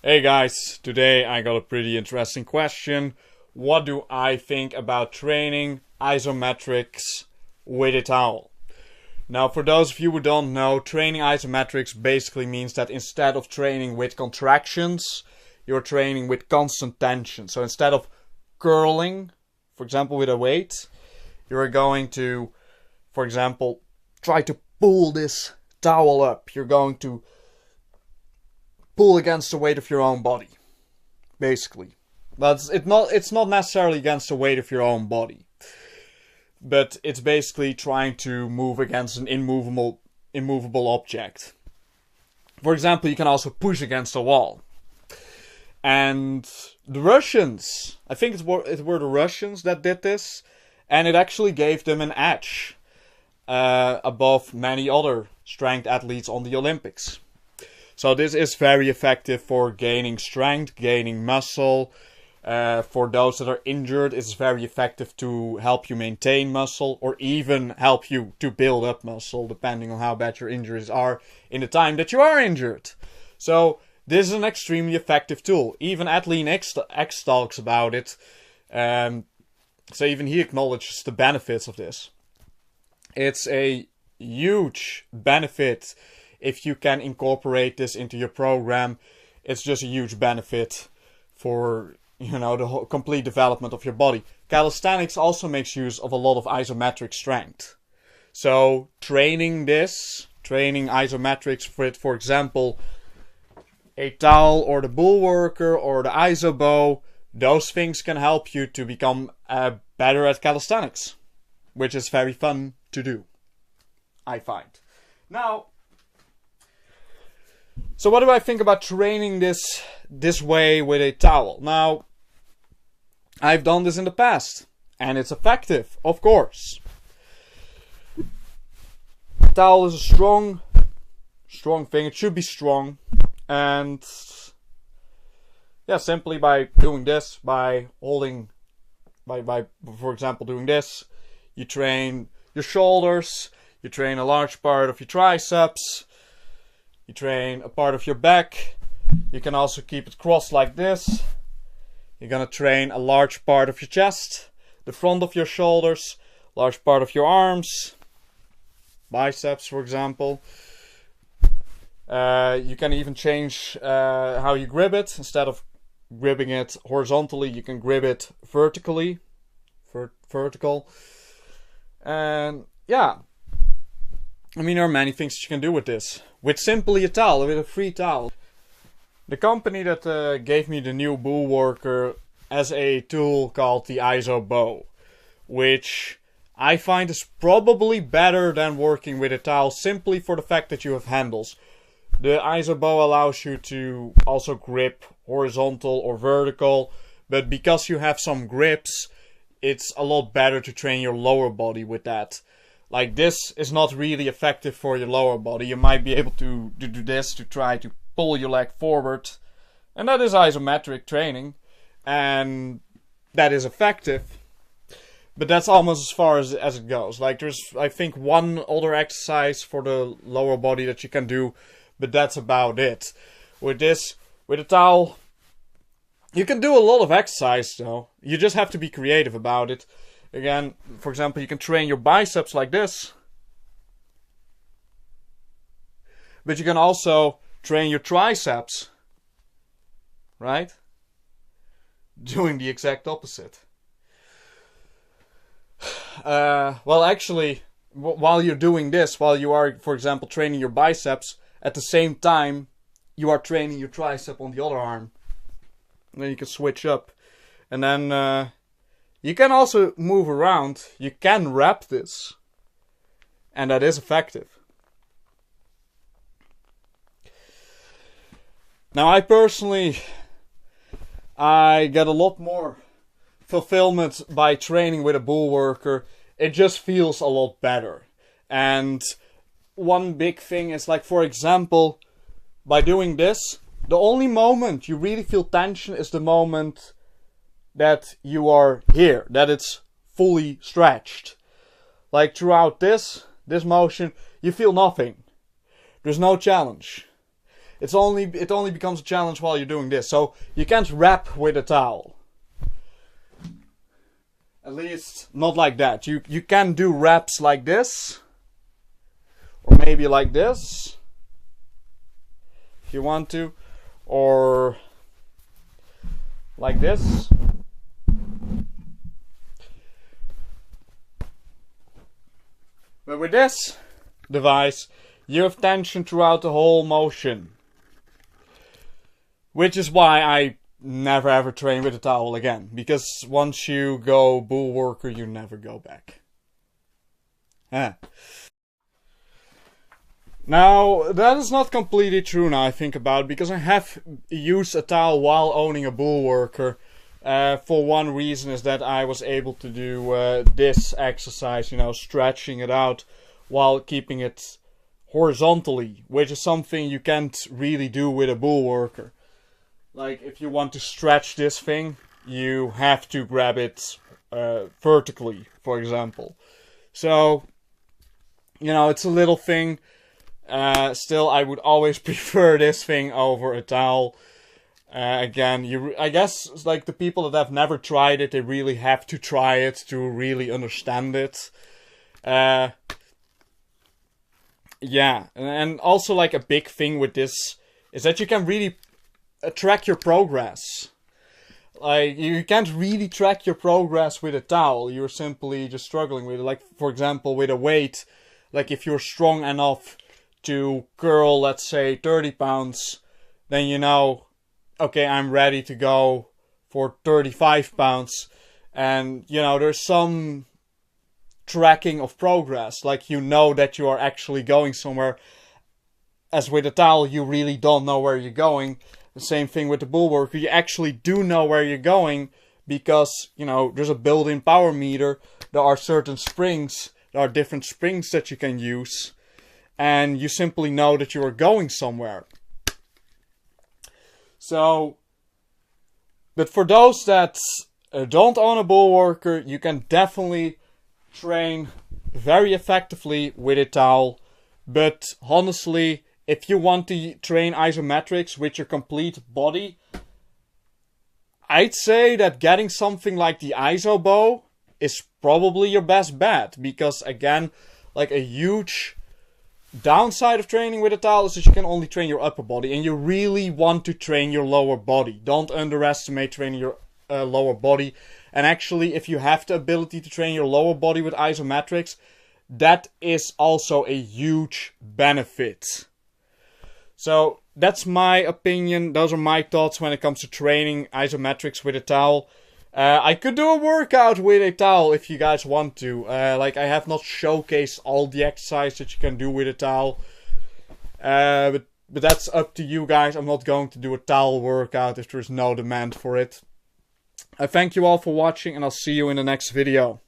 Hey guys, today I got a pretty interesting question. What do I think about training isometrics with a towel? Now, for those of you who don't know, training isometrics basically means that instead of training with contractions, you're training with constant tension. So instead of curling, for example with a weight, you're going to, for example, try to pull this towel up. You're going to pull against the weight of your own body, basically. But it's not necessarily against the weight of your own body, but it's basically trying to move against an immovable object. For example, you can also push against a wall. And the Russians, I think it were the Russians that did this, and it actually gave them an edge above many other strength athletes on the Olympics. So this is very effective for gaining strength, gaining muscle. For those that are injured, it's very effective to help you maintain muscle or even help you to build up muscle, depending on how bad your injuries are in the time that you are injured. So this is an extremely effective tool. Even Athlean X talks about it. So even he acknowledges the benefits of this. It's a huge benefit if you can incorporate this into your program. It's just a huge benefit for, the whole complete development of your body. Calisthenics also makes use of a lot of isometric strength. So training isometrics with, for example, a towel or the bull worker or the iso bow, those things can help you to become better at calisthenics, which is very fun to do, I find. Now, so what do I think about training this way with a towel? Now, I've done this in the past, and it's effective, of course. Towel is a strong thing. It should be strong, and yeah, simply by doing this, by holding, for example, doing this, you train your shoulders, you train a large part of your triceps. You train a part of your back. You can also keep it crossed like this. You're gonna train a large part of your chest, the front of your shoulders, large part of your arms, biceps, for example. You can even change how you grip it. Instead of gripping it horizontally, you can grip it vertically. Vertical. And yeah. I mean, there are many things you can do with this. With simply a towel, with a free towel. The company that gave me the new bull worker as a tool called the iso bow, which I find is probably better than working with a towel simply for the fact that you have handles. The iso bow allows you to also grip horizontal or vertical, but because you have some grips, it's a lot better to train your lower body with that. Like, this is not really effective for your lower body. You might be able to do this to try to pull your leg forward. And that is isometric training. And that is effective. But that's almost as far as it goes. Like, there's, I think, one other exercise for the lower body that you can do. But that's about it. With a towel, you can do a lot of exercise, though. You just have to be creative about it. Again, for example, you can train your biceps like this. But you can also train your triceps. Right? Doing the exact opposite. Well, actually, while you're doing this, while you are, for example, training your biceps, at the same time, you are training your tricep on the other arm. And then you can switch up. And then you can also move around. You can wrap this. And that is effective. Now, I personally, I get a lot more fulfillment by training with a bull worker. It just feels a lot better. And one big thing is, like, for example, by doing this, the only moment you really feel tension is the moment that you are here, that it's fully stretched. Like, throughout this motion, you feel nothing. There's no challenge. it only becomes a challenge while you're doing this. So you can't wrap with a towel. At least not like that. You can do wraps like this, or maybe like this, if you want to, or like this. But with this device, you have tension throughout the whole motion. Which is why I never ever train with a towel again. Because once you go bull worker, you never go back. Now, that is not completely true now I think about it, because I have used a towel while owning a bull worker. For one reason is that I was able to do this exercise, you know, stretching it out while keeping it horizontally, which is something you can't really do with a bull worker. Like, if you want to stretch this thing, you have to grab it vertically, for example. So, you know, it's a little thing. Still, I would always prefer this thing over a towel. Again, I guess like the people that have never tried it, they really have to try it to really understand it. Yeah, and also like a big thing with this is that you can really track your progress. Like, you can't really track your progress with a towel. You're simply just struggling with it. Like, for example, with a weight, like if you're strong enough to curl, let's say 30 pounds, then you know, okay, I'm ready to go for 35 pounds. And, you know, there's some tracking of progress. Like, you know that you are actually going somewhere. As with a towel, you really don't know where you're going. The same thing with the bull worker. You actually do know where you're going because, you know, there's a built-in power meter. There are certain springs. There are different springs that you can use. And you simply know that you are going somewhere. So, but for those that don't own a bull worker, you can definitely train very effectively with a towel. But honestly, if you want to train isometrics with your complete body, I'd say that getting something like the iso bow is probably your best bet. Because again, like a huge downside of training with a towel is that you can only train your upper body, and you really want to train your lower body. Don't underestimate training your lower body. And actually, if you have the ability to train your lower body with isometrics, that is also a huge benefit. So that's my opinion. Those are my thoughts when it comes to training isometrics with a towel. I could do a workout with a towel if you guys want to. Like, I have not showcased all the exercise that you can do with a towel. But that's up to you guys. I'm not going to do a towel workout if there's no demand for it. I thank you all for watching, and I'll see you in the next video.